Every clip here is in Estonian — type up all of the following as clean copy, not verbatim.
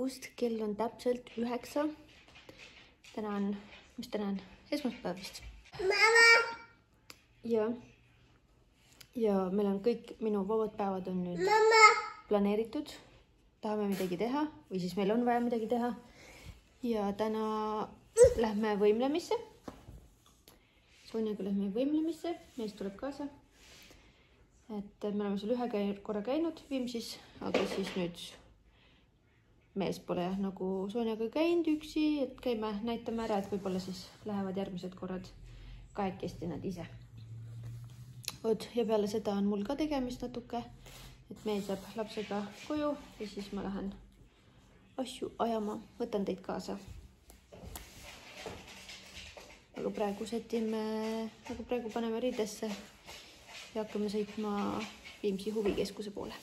hommikust, kell on täpselt 9. Täna on, mis täna on? Esmaspäev vist. Ja meil on kõik minu vabad päevad on nüüd planeeritud. Tahame midagi teha või siis meil on vaja midagi teha. Ja täna lähme võimlemisse. Sonjaga lähme võimlemisse, mees tuleb kaasa. Et me oleme seal ühe korra käinud Viimsis, aga siis nüüd mees pole nagu Sonjaga käinud üksi, et käime, näitame ära, et võib-olla siis lähevad järgmised korrad kahekesti nad ise. Ja peale seda on mul ka tegemist natuke, et mees jääb lapsega koju ja siis ma lähen asju ajama, võtan teid kaasa. Aga praegu paneme riidesse ja hakkame sõitma Viimsi huvikeskuse poole.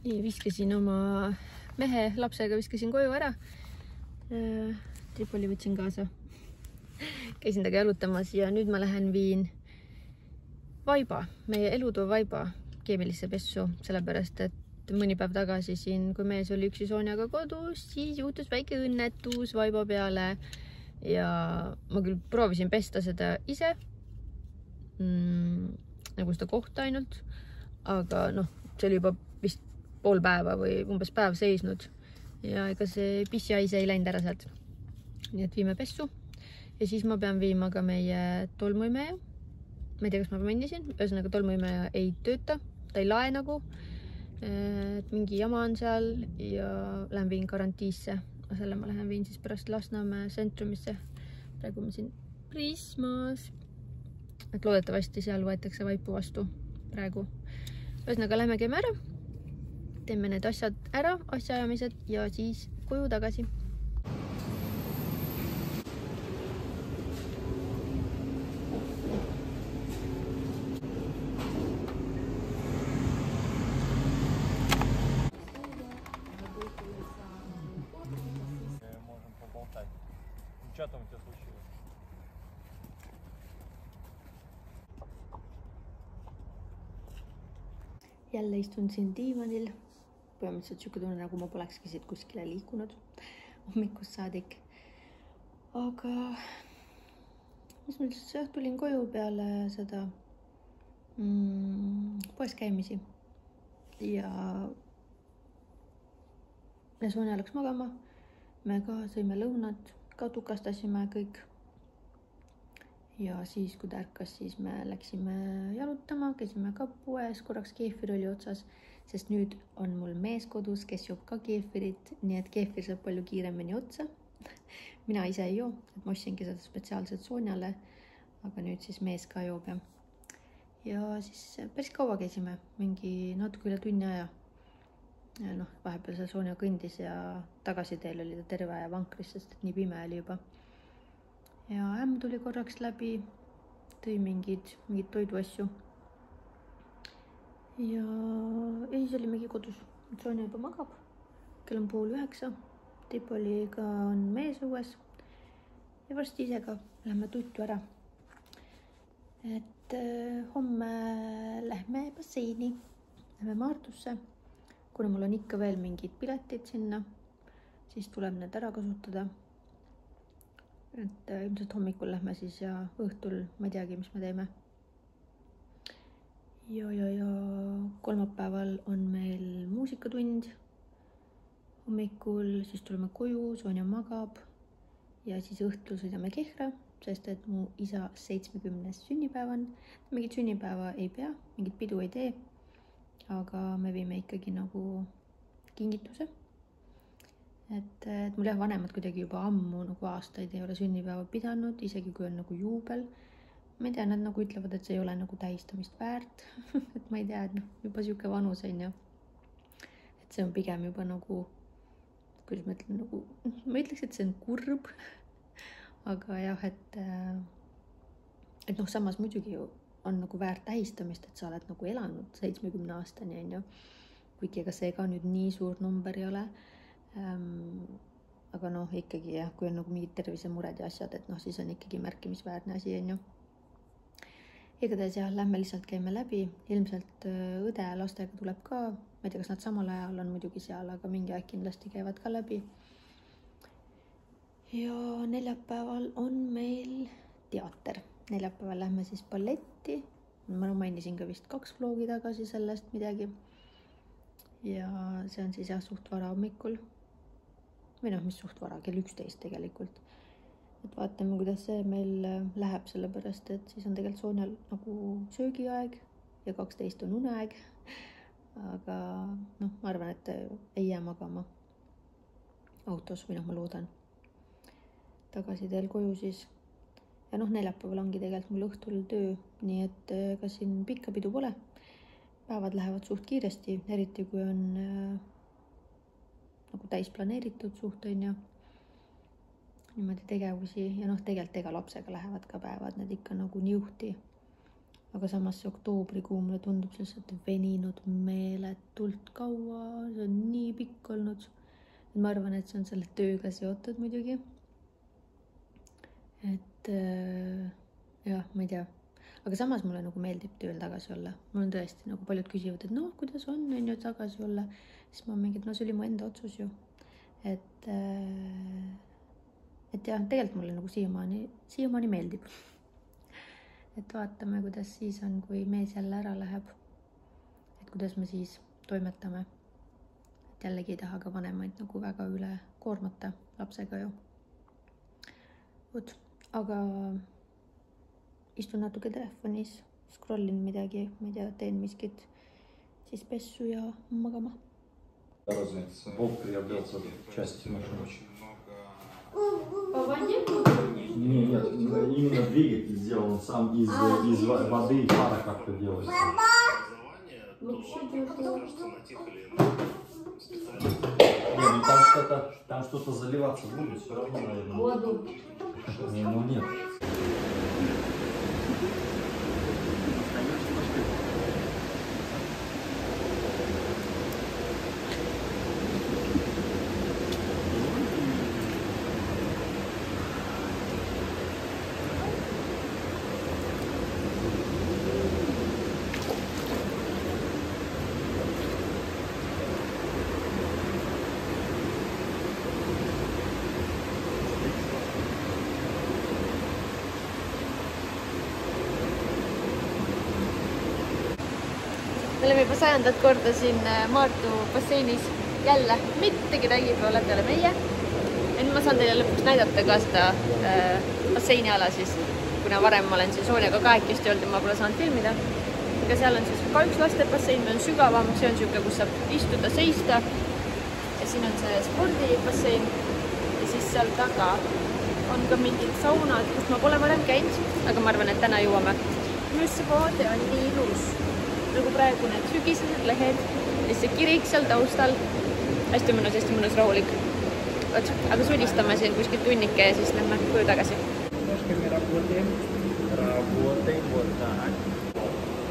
Nii, viskasin oma mehe lapsega koju ära. Tripoli võtsin kaasa. Käisin taga jalutamas ja nüüd ma viin vaiba, meie elutoa vaiba keemilisse pessu, sellepärast et mõni päev tagasi siin, kui mees oli üksi Sonjaga kodus, siis juhtus väike õnnetus vaiba peale ja ma küll proovisin pesta seda ise, nagu seda kohta ainult, aga see oli juba vist pool päeva või umbes päev seisnud ja ega see pissihais ei läinud ära sealt. Nii et viime pessu ja siis ma pean viima ka meie tolmuimeja. Ma ei tea, kas ma mainisin, ühesõnaga tolmuimeja ei tööta, ta ei lae nagu, et mingi jama on seal ja lähen viin karantiisse. Selle ma lähen viin siis pärast Lasnamäe sentrumisse. Praegu me siin Prismas, et loodetavasti seal võetakse vaipu vastu praegu. Ühesõnaga lähme käime ära, teeme need asjad ära, asjaajamised ja siis koju tagasi. Что там у тебя случилось? Jälle istun siin diivanil. Põhimõtteliselt siuke tunne, nagu ma polekski siit kuskile liikunud hommikust saadik. Aga mis ma lihtsalt tulin koju peale seda poes käimisi ja Sonja läks magama. Me ka sõime lõunat, ka tukastasime kõik. Ja siis, kui ta ärkas, siis me läksime jalutama, käisime ka poes, korraks keefir oli otsas, sest nüüd on mul mees kodus, kes joob ka keefirit, nii et keefir saab palju kiiremini otsa. Mina ise ei joo, et ma ostsingi seda spetsiaalselt Sonjale, aga nüüd siis mees ka joob. Ja siis päris kaua käisime, mingi natuke üle tunni aja. Vahepeal see Sonja kõndis ja tagasiteel oli ta terve aja vankris, sest nii pime oli juba. Ja ämm tuli korraks läbi, tõi mingid toiduasju. Ja siis oli mingi kodus. Sonja juba magab. Kell on 8:30. Tripoliga on mees õues. Ja varsti ise ka lähme tuttu ära. Et homme lähme basseini. Lähme Maardusse. Kuna mul on ikka veel mingid piletid sinna, siis tuleb need ära kasutada. Et ilmselt hommikul lähme siis ja õhtul ma ei teagi, mis me teeme. Ja kolmapäeval on meil muusikatund. Hommikul siis tuleme koju, Sonja magab ja siis õhtul sõidame Kehra, sest et mu isa 70. sünnipäev on. Mingit sünnipäeva ei pea, mingit pidu ei tee. Aga me viime ikkagi nagu kingituse. Et mul vanemad kuidagi juba ammu nagu aastaid ei ole sünnipäeva pidanud, isegi kui on nagu juubel. Ma ei tea, nad nagu ütlevad, et see ei ole nagu tähistamist väärt. Et ma ei tea, et juba siuke vanus on ja. Et see on pigem juba nagu, kuidas ma ütlen, nagu, ma ütleks, et see on kurb. Aga jah, et samas muidugi ju on nagu väärt tähistamist, et sa oled nagu elanud 70 aastani, on ju. kuigi ega see ka nüüd nii suur number ei ole. Aga noh, ikkagi jah, kui on nagu mingid tervisemured ja asjad, et noh, siis on ikkagi märkimisväärne asi, on ju. Igatahes jah, lähme lihtsalt käime läbi. Ilmselt õde lastega tuleb ka. Ma ei tea, kas nad samal ajal on muidugi seal, aga mingi aeg kindlasti käivad ka läbi. Ja neljapäeval on meil teater. Neljapäeval lähme siis balletti. Ma mainisin ka vist 2 vlogi tagasi sellest midagi. Ja see on siis jah suht vara hommikul. Või noh, mis suht vara, kell 11 tegelikult. Et vaatame, kuidas see meil läheb, sellepärast, et siis on tegelikult Soonjal nagu söögiaeg ja 12 on uneaeg. Aga noh, ma arvan, et ei jää magama autos või noh, ma loodan. Tagasi teel koju siis. Ja noh, neljapäeval ongi tegelikult mul õhtul töö, nii et ka siin pikka pidu pole. Päevad lähevad suht kiiresti, eriti kui on nagu täis planeeritud suht on ja niimoodi tegevusi ja noh, tegelikult ega lapsega lähevad ka päevad, need ikka nagu niuhti. Aga samas see oktoobrikuu mulle tundub lihtsalt veninud meeletult kaua, see on nii pikk olnud. Ma arvan, et see on selle tööga seotud muidugi. Et jah, ma ei tea. Aga samas mulle nagu meeldib tööl tagasi olla. Mul on tõesti nagu paljud küsivad, et noh, kuidas on ju tagasi olla. Siis ma mingid, no see oli mu enda otsus ju. Et jah, tegelikult mulle nagu siiamaani meeldib. Et vaatame, kuidas siis on, kui mees jälle ära läheb. Et kuidas me siis toimetame. Et jällegi ei taha ka vanemaid nagu väga üle koormata lapsega ju. Võt, aga istun natuke telefonis, scrollin midagi, ma ei tea, teen miskit, siis pessu ja magama. Бог приобрелся в части машины. По воде? Нет, именно двигатель сделан сам из воды и пара как-то делается. Ну там что-то заливаться будет, все равно, наверное. Воду. Ну нет. Me oleme juba 100. korda siin Maardu basseinis jälle mitte kedagi pole peale meie. Ja nüüd ma saan teile lõpuks näidata ka seda basseiniala siis, kuna varem ma olen siin Soonjaga kahekesti olnud ja ma pole saanud filmida. Aga seal on siis ka üks lastebassein, mis on sügavam, see on siuke, kus saab istuda, seista. Ja siin on see spordibassein ja siis seal taga on ka mingid saunad, kus ma pole varem käinud, aga ma arvan, et täna jõuame. Just see vaade on nii ilus. Nagu praegu need sügised lehed ja see kirik seal taustal. Hästi mõnus rahulik. Aga sudistame siin kuskil tunnike ja siis lähme koju tagasi. Ножками работаем. Работаем вот так.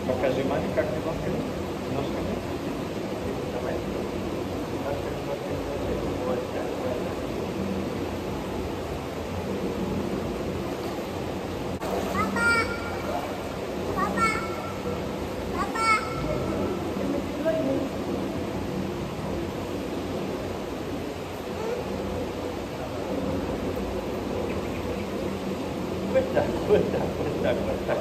Покажи маме, как ты ножками. Ножками. Давай. Ножками. Вот так. Вот так.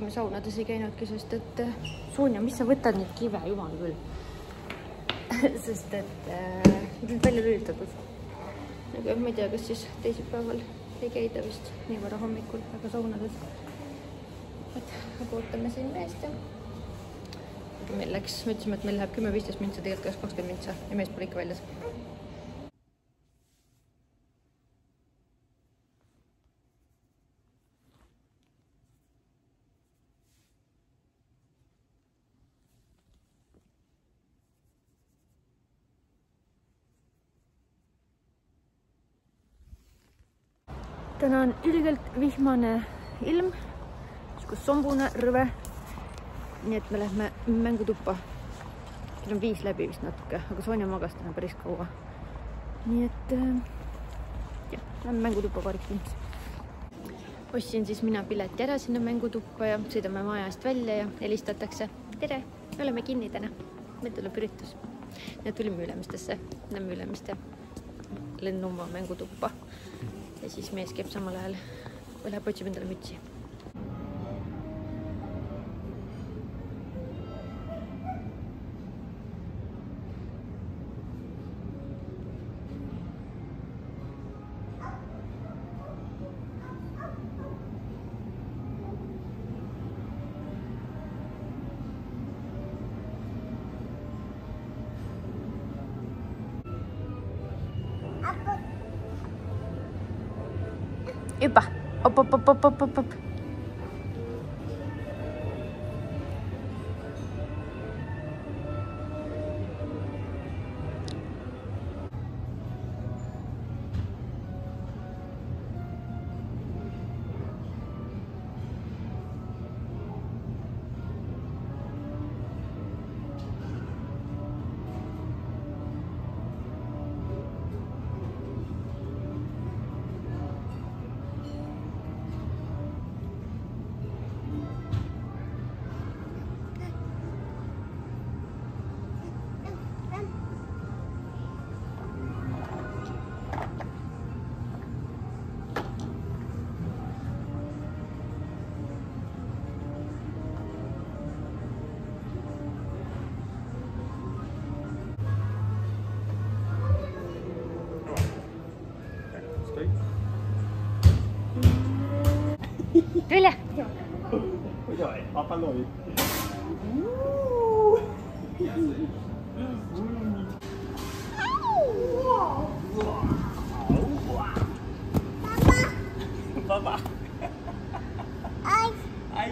Me saunades ei käinudki, sest et Soonja, mis sa võtad neid kive, jumal küll. Sest et nüüd välja lülitatud. Aga ma ei tea, kas siis teisipäeval ei käida vist nii vara hommikul, aga saunades. Et ootame siin meest ja meil läks, me ütlesime, et meil läheb 10-15 mintsa, tegelikult 20 mintsa ja mees pole ikka väljas. täna on ülikalt vihmane ilm, kus sombune rõve. Nii et me lähme mängutuppa. Kell on 5 läbi vist natuke, aga Sonja magas täna päris kaua. Nii et jah, lähme mängutuppa paariks minnes. Ostsin siis mina pileti ära sinna mängutuppa ja sõidame maja eest välja ja helistatakse. Tere, me oleme kinni täna. Meil tuleb üritus. Ja tulime Ülemistesse. Lähme Ülemiste lennuma mängutuppa. Ja siis mees käib samal ajal või läheb otsib endale mütsi. Hüppa! Op, op, op, op, op, op, op. Tule! Oi, pappa noi. Pappa. Ai. Ai.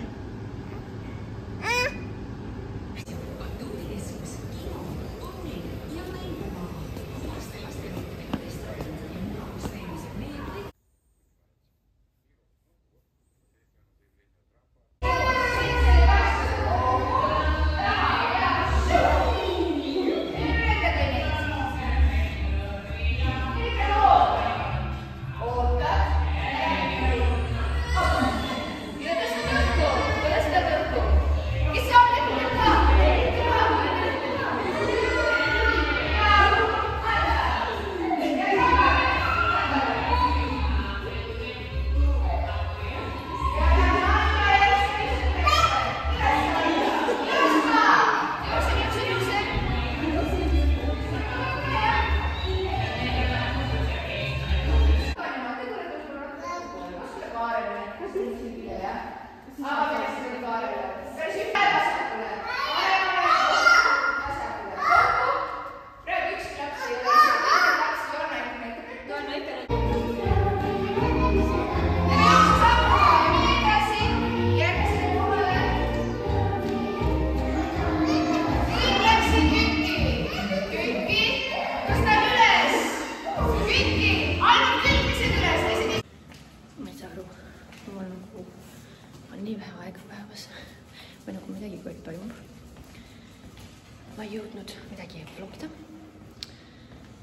Ma ei jõudnud midagi vlogida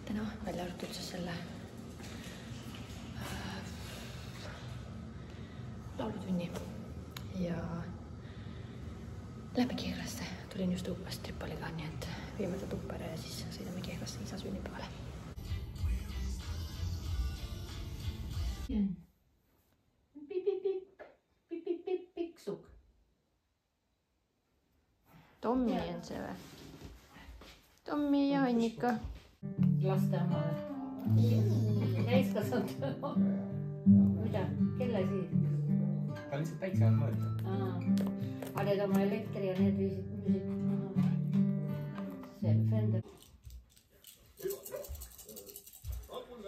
täna, välja arvatud siis selle laulutunni ja lähme Kehrasse. Tulin just õupas Tripoliga, nii et viime ta tuppa ära ja siis sõidame Kehrasse isa sünnipäevale. Piksuk. Tommi on see või? Tommi ja Annika. Laste omale. Täiskasvanud. Mida? Kelle siis? Ta lihtsalt päikse all mõelda. Aga need oma elektri ja need viisid müüsid. See Fender.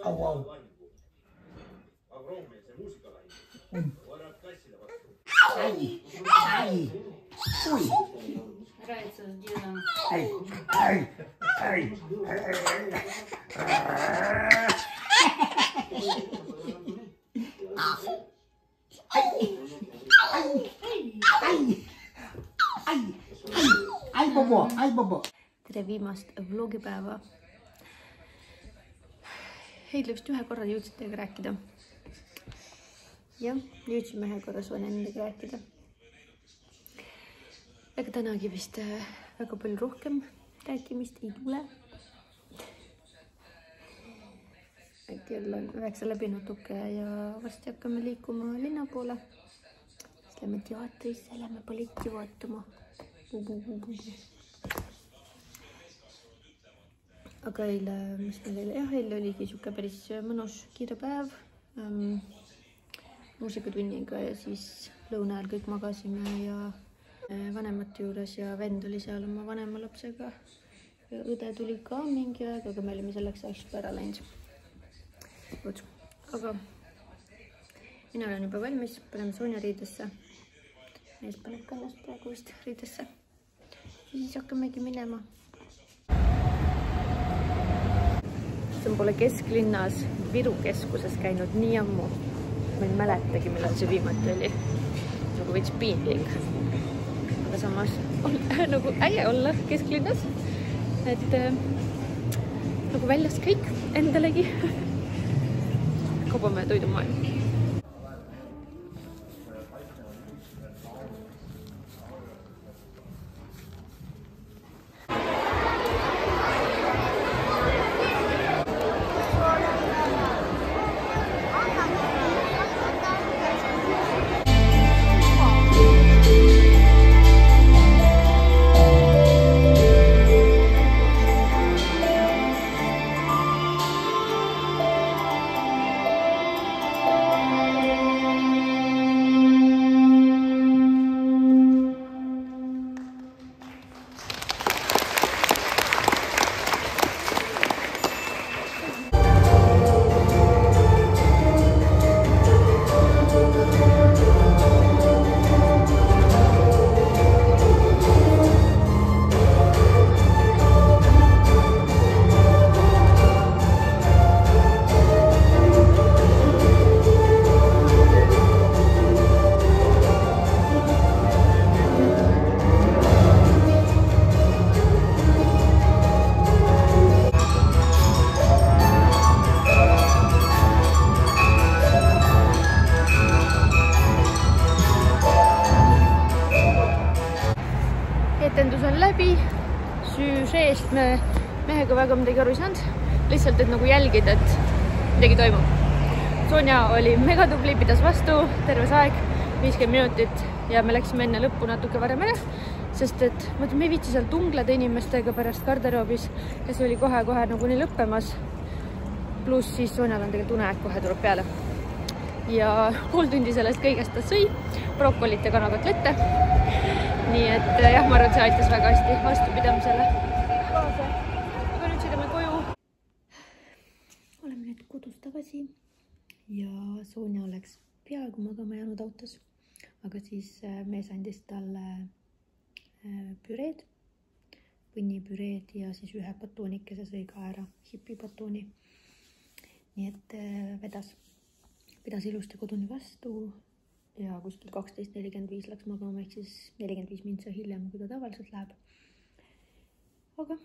Au. Ai. Ui. Нравится делом. Ai. Ai bobo. Tere viimast vlogipäeva. Eile vist ühe korra jõudsid teiega rääkida. Jah, jõudsime ühe korra Sonja nendega rääkida. Ega tänagi vist väga palju rohkem rääkimist ei tule. Kell on 9 läbi natuke ja varsti hakkame liikuma linna poole. Siis lähme teatrisse, lähme balletti vaatama. Aga eile, mis meil eile? Jah, eile oligi siuke päris mõnus kiire päev. Muusikatunniga ja siis lõuna ajal kõik magasime ja vanemate juures ja vend oli seal oma vanema lapsega. Ja õde tuli ka mingi aeg, aga me olime selleks ajaks ära läinud. Aga mina olen juba valmis, paneme Sonja riidesse. Mees paneb ka ennast praegu vist riidesse. Ja siis hakkamegi minema. See pole kesklinnas Viru keskuses käinud nii ammu. Ma ei mäletagi, millal see viimati oli. Nagu veits piinlik. Aga samas on nagu äge olla kesklinnas. Et nagu väljas kõik endalegi. Kaubamäe toidumaailm. Etendus on läbi, süü seest me mehega väga midagi aru ei saanud, lihtsalt et nagu jälgida, et midagi toimub. Sonja oli mega tubli, pidas vastu terves aeg, 50 minutit ja me läksime enne lõppu natuke varem ära, sest et me ei viitsi seal tungleda inimestega pärast garderoobis ja see oli kohe nagu nii lõppemas. Pluss siis Sonjal on tegelikult uneaeg kohe tuleb peale. Ja pool tundi sellest kõigest ta sõi, brokolit ja kanakotlette. Nii et jah, ma arvan, see aitas väga hästi vastupidamisele kaasa. Aga nüüd sõidame koju. Oleme nüüd kodus tagasi ja Sonja oleks peaaegu magama jäänud autos. Aga siis mees andis talle püreed, põnnipüreed ja siis ühe patoonikese sõi ka ära, hipipatooni. Nii et pidas ilusti koduni vastu. Ja kuskil 12:45 läks magama, ehk siis 45 minsa hiljem, kui ta tavaliselt läheb. Aga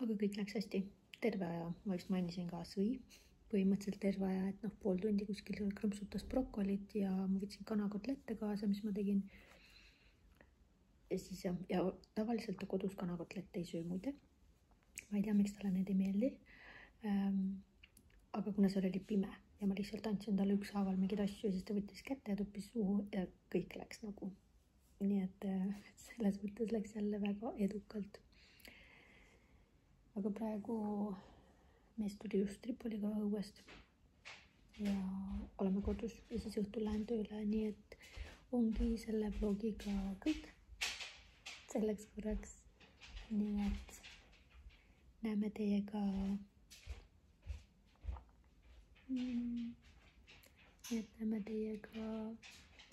kõik läks hästi. Terve aja, ma just mainisin ka, sõi. Põhimõtteliselt terve aja, et pool tundi kuskil krõmpsutas brokolit ja ma võtsin kanakotlette kaasa, mis ma tegin. Ja siis ja tavaliselt ta kodus kanakotlette ei söö muide. Ma ei tea, miks talle need ei meeldi. Aga kuna see oli pime ja ma lihtsalt andsin talle ükshaaval mingeid asju, siis ta võttis kätte ja tuppis suhu ja kõik läks nagu. Nii et selles mõttes läks jälle väga edukalt. Aga praegu mees tuli just Tripoliga õuest ja oleme kodus ja siis õhtul lähen tööle, nii et ongi selle vlogiga kõik selleks korraks. Nii et näeme teiega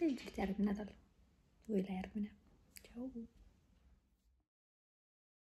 ilmselt järgmine nädal või ülejärgmine. Tšau!